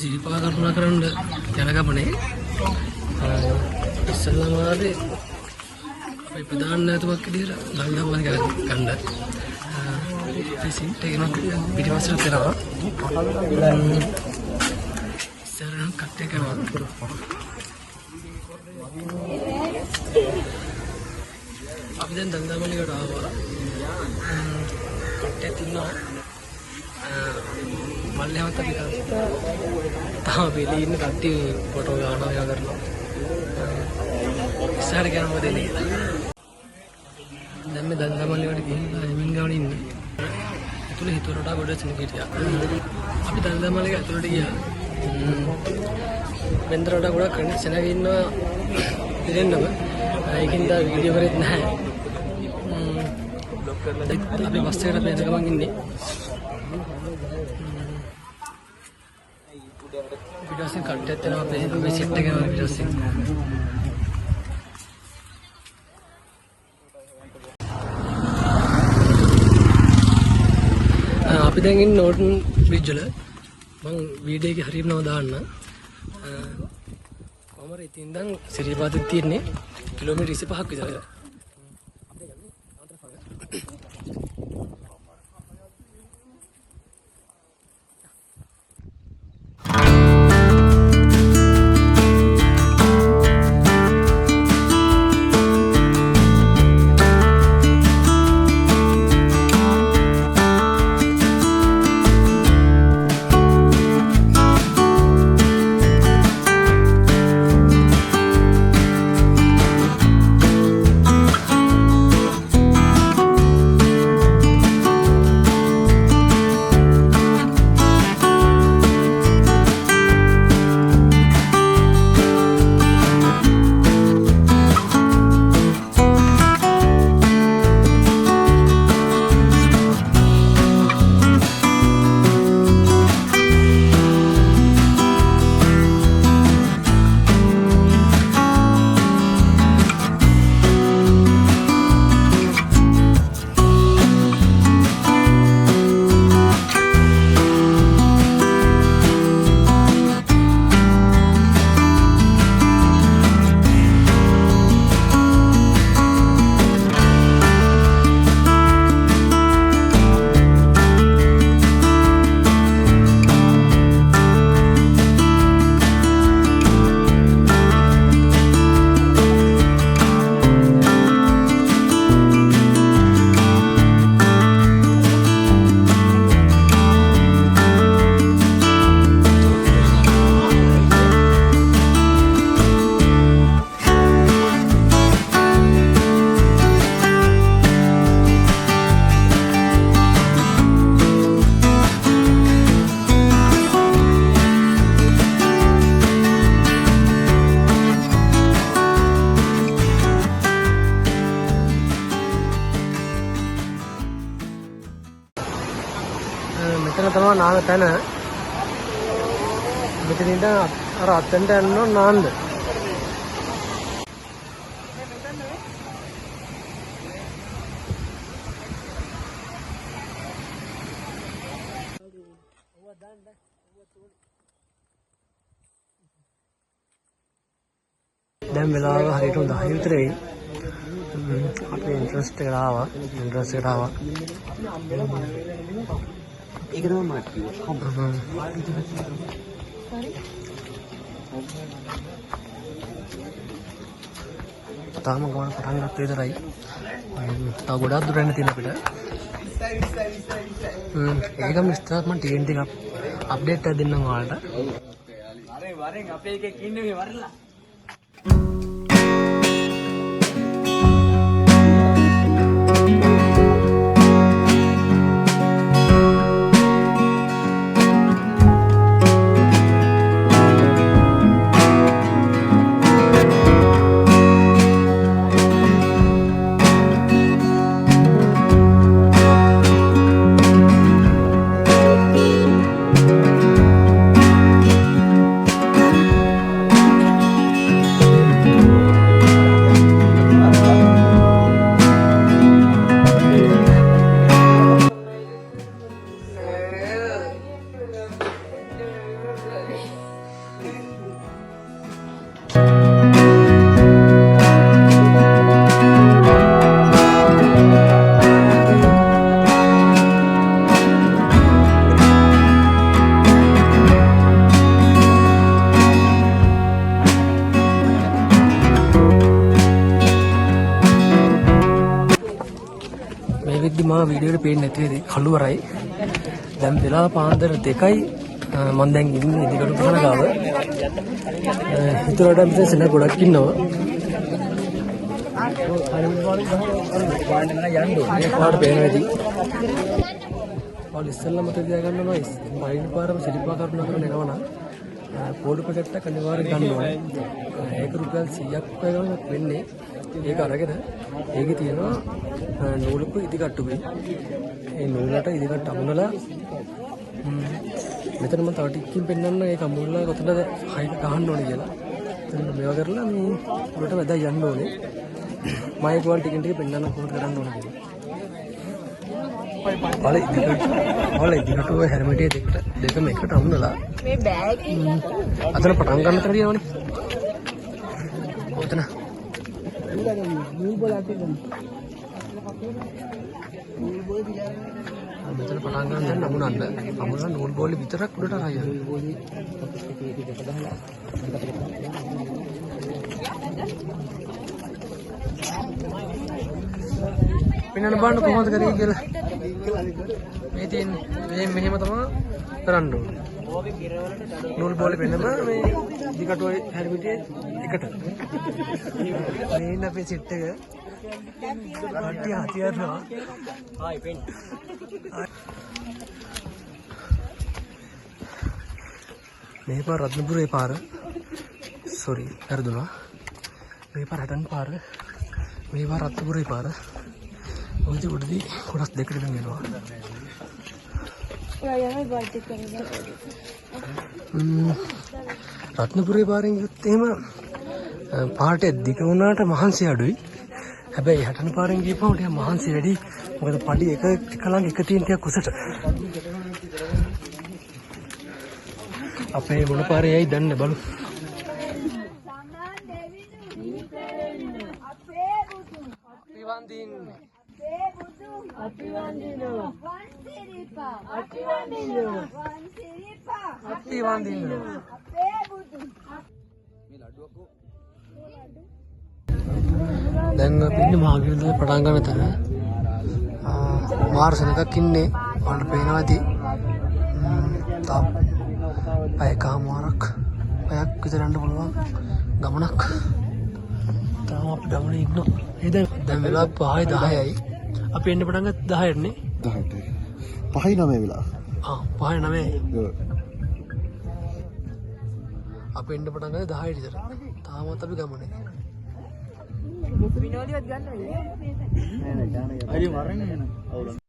සිරිපා කරුණා කරන්න යන ගමනේ ඉස්සල්ලාම ආවේ අපි ප්‍රධාන නැතුවක් විදිහට ගංගාමාලි ගන්න. සින්ට ගෙනත් පිටිපස්සට යනවා. ඉස්සරහන් කට්ටේ කරනවා. අපි දැන් ගංගාමාලියට ආවා. කට්ටේ තින්නවා. මල්ලෙහමත් අපි තාම වෙලේ ඉන්න කට්ටිය ෆොටෝ ගන්නවා යා කරනවා. ඉස්සරහට යනවා දෙන්නේ. දැන් මේ ගංගාමාලියට ගිහින් එමින් ගානේ ඉන්නේ. ඒතුලේ හිතුවරට ගොඩ සෙනග හිටියා. අපි ගංගාමාලිය ඇතුළට ගියා. වෙන්දරට ගොඩක් සෙනග ඉන්නවා දෙන්නම. ඒකින්ද වීඩියෝ කරෙත් නැහැ. අපි බස් එකට බැඳ ගමන් ඉන්නේ. පිටස්සෙන් කට්ටයක් යනවා අපේ සෙට් එක යනවා පිටස්සෙන්. අපි දැන් ඉන්නේ නෝටන් බ්‍රිජ් වල. මම වීඩියෝ එකේ හරියටම දාන්න. කොහමද ඉතින් දැන් සිරිපාතේ තියෙන්නේ කිලෝමීටර් 25ක් විතර. මෙතන තමයි නාන තැන. මෙතනින්ද අර අතෙන්ට යන්න නාන්ද. දැන් වෙලාව හරියට 10 විතර වෙයි. අපි එන්ට්‍රන්ස් එකට ආවා. ඒක තමයි මට කිව්වා. තාම ගමන පටන් ගන්න විතරයි. තව ගොඩක් දුර යන්න තියෙන අපිට. ඒකම විස්තර මම ටිකෙන් ටික අප්ඩේට් එකක් දෙන්නම් ඔයාලට. වරෙන් අපේ එකේ ඉන්නේ මේ වරලා. පේන්නේ නැති වෙයි කළුවරයි. දැන් වෙලා පාන්දර 2යි මම දැන් ඉන්නේ ඉදිකටු පහන ගාව. හිතුවට මෙතන සෙනග ගොඩක් ඉන්නවා. පාට පේනවා ඉතින්. ඔය ඉස්සෙල්ලා මතක තියාගන්න ඕනේ පයින් පාරම සිරිපා කරුණා කරන එනවනම් පොඩි ප්‍රොජෙක්ට් එකක් අනිවාර්යෙන් ගන්න ඕනේ. ඒක රුපියල් 100ක් වගේ වෙන්නේ. ඒක අරගෙන ඒකේ තියෙනවා නූලක ඉදිකට්ටුයි. ඒ නූලට ඉදිකට්ට අමුණලා මෙතන මම තව ටිකකින් පෙන්නන්න ඒක අමුණලා කොතනද හයිට ගහන්න ඕනේ කියලා. එතන මේවා කරලා මේ උඩට වැදලා යන්න ඕනේ. මම ඒක වල ටිකෙන් ටික පෙන්නන්න කොහොමද කරන්න ඕනේ කියලා. ඔල ඉදිකට්ටුව හැරමිටිය දෙකම එකට අමුණලා මේ බෑග් එක අතන පටන් ගන්න තර දිනවනේ. ඔතන නූල් බෝල අතේ ගන්න. මෙතන පටන් ගන්න දැන් අමුණන්න. අමුණලා නූල් බෝලේ විතරක් උඩට අරන් යන්න. පින්නන බලන්න කොහොමද කරේ කියලා. මේ තියෙන්නේ මෙහෙම තමයි කරන්න ඕනේ. නූල් බෝලේ පෙන්නම මේ දිගටුවේ හැරමිටියේ එකට. මේ අපේ සෙට් එක. කට්ටිය හතියනවා. ආයි පෙන්න. මේ පාර රත්නපුරේ පාර. සෝරි, හරිදුනා. මේ පාර හටන් පාර. මේ පාර රත්නපුරේ පාර. ඔය උඩදී කොටස් දෙකකට වෙනවා. රත්නපුරේ පාරෙන් ගියොත් එහෙම පාට දිග වුණාට මහන්සි අඩුයි. හැබැයි හටන පාරෙන් ගියපුවම ටික මහන්සි වැඩි. මොකද පඩි එක ළඟ එක තියෙන ටිකක් උසට. අපේ මොන පාරේ යයි දන්නේ බලමු. දැන් අපි ඉන්නේ මහගිරිදේ පටන් ගන්න තැන. මාර්සන එකක් ඉන්නේ. ඔයාලට පේනවා ඇති. තාප් පැයකමාරක් පැයක් විතර යන්න පුළුවන් ගමනක්. තාම අපි ගමනේ ඉන්නවා. දැන් වෙලා 5:10යි. අපි එන්න පටන් ගත්ත 10ට නේ. 10ට. 5:09 වෙලා. 5:09. අපි එන්න පටන් ගත්තේ 10ට විතර. තාමත් අපි ගමනේ. විනෝදියවත් ගන්න වෙන්නේ. නෑ නෑ ගාන. අයියෝ මරන්නේ නේද?